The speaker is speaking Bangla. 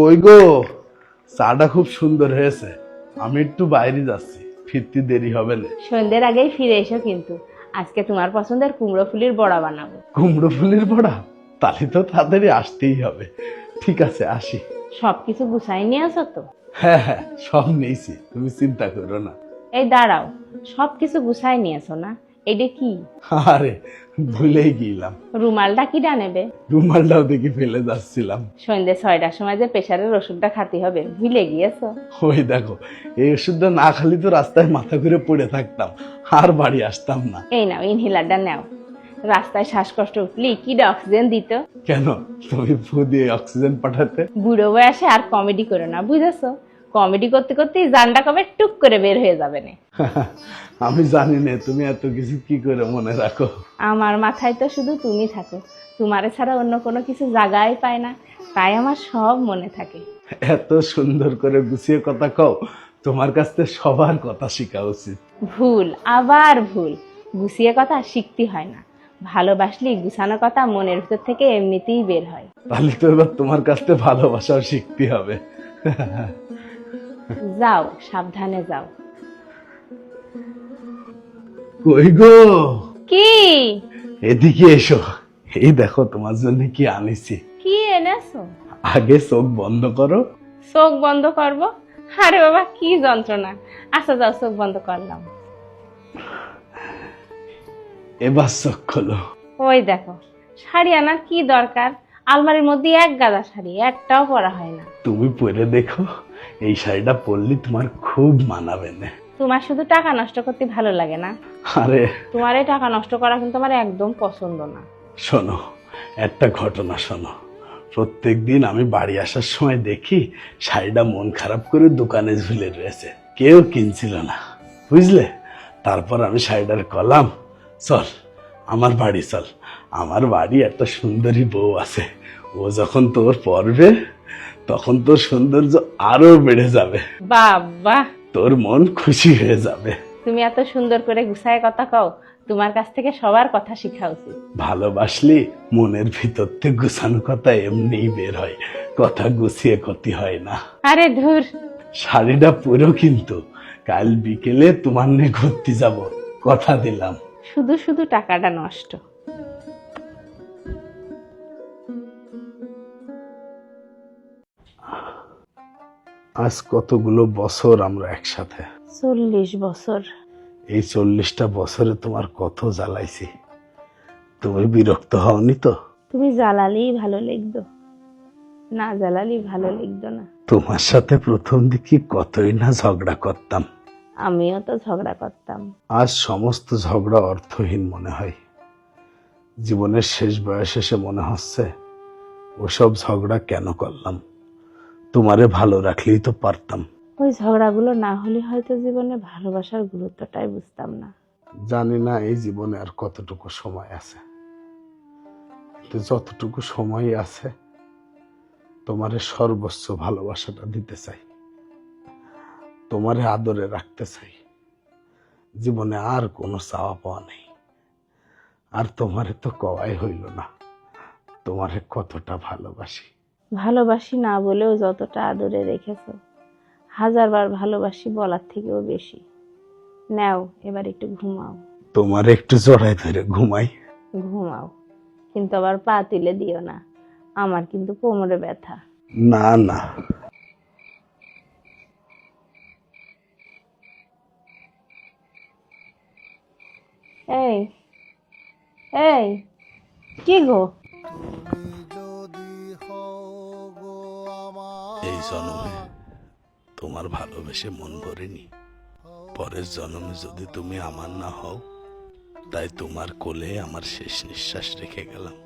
ওই গো, চাটা খুব সুন্দর হয়েছে। আমি একটু বাইরে যাচ্ছি, ফিরতে দেরি হবে না। সন্ধ্যের আগেই ফিরে এসো কিন্তু। আজকে তোমার পছন্দের কুমড়ো ফুলির বড়া বানাবো। কুমড়ো ফুলের বড়া? তাহলে তো তাড়াতাড়ি আসতেই হবে। ঠিক আছে, আসি। সবকিছু গুছাই নিয়ে আসো তো? হ্যাঁ হ্যাঁ, সব নিয়েছি, তুমি চিন্তা করো না। এই দাঁড়াও, সবকিছু গুছাই নিয়ে আসো না? এটা কি? আরে, ভুলেই গেলাম। রুমালটা কি নেবে? রুমালটাও দেখি ফেলে যাচ্ছিলাম। সন্ধ্যে 6টার সময় যে প্রেশারের ওষুধটা খাতে হবে, ভুলে গিয়েছো? ওই দেখো, এই ওষুধটা না খালি তো রাস্তায় মাথা ঘুরে পড়ে থাকতাম, আর বাড়ি আসতাম না। এই নাও, ইনহেলারটা নাও। রাস্তায় শ্বাসকষ্ট উঠলে কি অক্সিজেন দিত। কেন, তুমি ফু দিয়ে অক্সিজেন পাঠাতে? বুড়ো বয়সে আর কমেডি করো না, বুঝেছো? কমেডি করতে করতেই জানটা কবে টুক করে বের হয়ে যাবে না। আমি জানি না তুমি এত কিছু কি করে মনে রাখো। আমার মাথায় তো শুধু তুমি থাকো, তোমারে ছাড়া অন্য কোনো কিছু জায়গায় পায় না, তাই আমার সব মনে থাকে। এত সুন্দর করে গুছিয়ে কথা কও, তোমার কাছ থেকে সবার কথা শেখা উচিত। ভুল, আবার ভুল। গুছিয়ে কথা শিখতে হয় না, ভালোবাসলেই গুছানো কথা মনের ভিতর থেকে এমনিতেই বের হয়। তাহলে তো এবার তোমার কাছ থেকে ভালোবাসাও শিখতে হবে। যাও, সাবধানে যাও। কই গো, কি? এদিকে এসো। এই দেখো তোমার জন্য কি আনিছি। কি এনেছো? আগে চোখ বন্ধ করো। চোখ বন্ধ করবো? আরে বাবা, কি যন্ত্রণা। আচ্ছা যাও, চোখ বন্ধ করলাম। এবার চোখ খোলো। ওই দেখো, শাড়ি আনার কি দরকার? আলমারির মধ্যে এক গাদা শাড়ি, একটাও পরা হয় না। তুমি পরে দেখো, এই শাড়িটা পরলে তোমার খুব মানাবে না। তোমার শুধু টাকা নষ্ট করতে ভালো লাগে না? আরে তোমার এই টাকা নষ্ট করা কিন্তু আমার একদম পছন্দ না। শোনো, একটা ঘটনা শোনো। প্রত্যেক দিন আমি বাড়ি আসার সময় দেখি শাড়িটা মন খারাপ করে দোকানে ঝুলে রয়েছে, কেউ কিনছিল না, বুঝলে? তারপর আমি শাড়িটার কলাম, চল আমার বাড়ি চল, আমার বাড়ি একটা সুন্দরী বউ আছে, ও যখন তোর পরবে তখন তোর সৌন্দর্য আরো বেড়ে যাবে, বাবা, তোর মন খুশি হয়ে যাবে। তুমি এত সুন্দর করে গুছায় কথা কও, তোমার কাছ থেকে সবার কথা শেখা উচিত। ভালোবাসলে মনের ভিতর থেকে গুছানো কথা এমনিই বের হয়, কথা গুছিয়ে ক্ষতি হয় না। আরে ধুর। শাড়িটা পুরো কিন্তু কাল বিকেলে তোমার নিয়ে ঘুরতে যাব, কথা দিলাম। শুধু শুধু টাকাটা নষ্ট। আজ কতগুলো বছর আমরা একসাথে। 40 বছর। এই 40টা বছরে তোমার কত জ্বালাইছি, তুমি বিরক্ত হওনি তো? তুমি জ্বালালেই ভালো লাগতো, না জ্বালালেই ভালো লাগতো না। তোমার সাথে প্রথম দিকে কতই না ঝগড়া করতাম। আমিও তো ঝগড়া করতাম। আজ সমস্ত ঝগড়া অর্থহীন মনে হয়। জীবনের শেষ বয়সে এসে মনে হচ্ছে ওসব ঝগড়া কেন করলাম, তোমারে ভালো রাখলেই তো পারতাম। ওই ঝগড়াগুলো না হলে হয়তো জীবনে ভালোবাসার গুরুত্বটাই বুঝতাম না। জানি না এই জীবনে আর কতটুকু সময় আছে, কিন্তু যতটুকু সময় আছে তোমারে সর্বোচ্চ ভালোবাসাটা দিতে চাই, তোমারে আদরে রাখতে চাই। জীবনে আর কোনো চাওয়া পাওয়া নেই। আর তোমারে তো কওয়াই হইল না তোমারে কতটা ভালোবাসি। ভালোবাসি না বলেও যতটা আদরে রেখেছো, 1000বার ভালোবাসি বলার থেকেও বেশি। নাও, এবার একটু ঘুমাও। তোমার একটু জড়াই ধরে ঘুমাই। ঘুমাও, কিন্তু আবার পা তুলে দিও না, আমার কিন্তু কোমরে ব্যথা। না না, এই এই, কি গো? এই জন্মে তোমার ভালোবেসে মন ভরেনি, পরের জন্মে যদি তুমি আমার না হও, তাই তোমার কোলে আমার শেষ নিঃশ্বাস রেখে গেলাম।